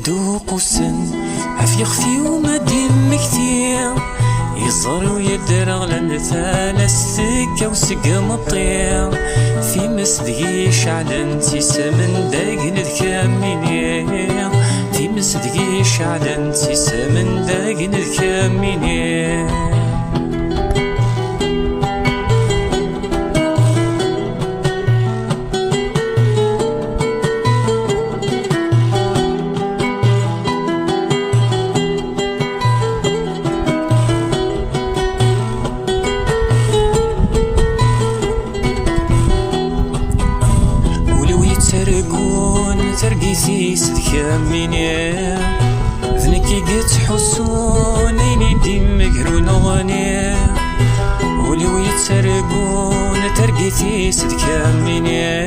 يدوق السن عف يخفي وما ديم كثير يصر ويدرغ لنثال السكة وسقم الطير في مسدقي شعلن تيسمن داقن الكامينير في مسدقي شعلن تيسمن داقن الكامينير ترقيسي سدكاميني ذنكي قد حسون ايني ديم مقرون غني ولو يتسرقون ترقيسي سدكاميني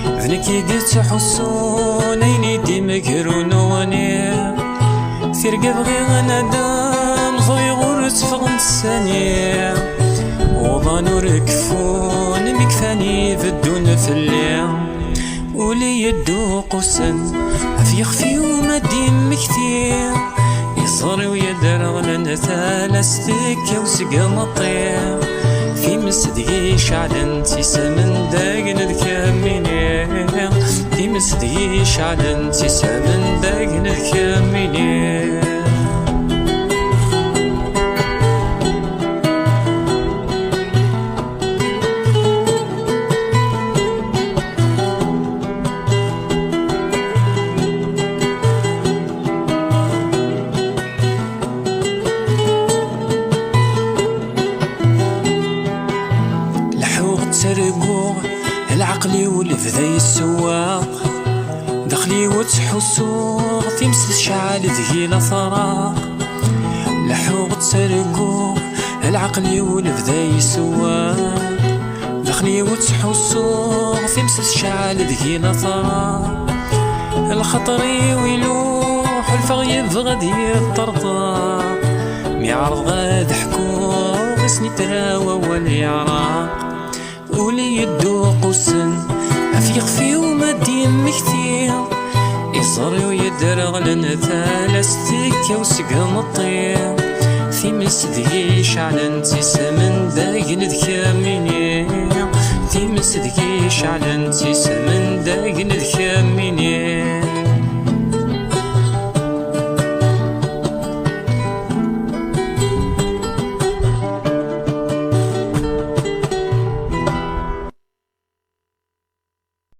ذنكي قد حسون ايني ديم مقرون غني ثرقى بغي غنادام ضوي غرس فغن السانية وظانو ركفون مكفاني في الدون في الليل ولي يدوق السن عف يخفي وما ديم كثير يصر ويدرغ لنثال السكة وسقم الطير في مسدقي شعلن تيسمن داقن الكامينير في مسدقي شعلن تيسمن داقن الكامينير تسرقوه العقلي والفذي السواق دخلي وتحسوه في مسل شعل ذهيل فراق لحوق تسرقوه العقلي والفذي السواق دخلي وتحسوه في مسل شعل ذهيل فراق الخطري ويلوح الفغي بغدي الطرطاق ميعرض غاد حكوه غسني تراوى واليعراق ولي يدوق السن عف يخفي وما ديم كثير يصر ويدرغ لنثال السكة وسقم الطير في مسدقي شعلن تيسمن داقن الكامينير في مسدقي شعلن تيسمن داقن الكامينير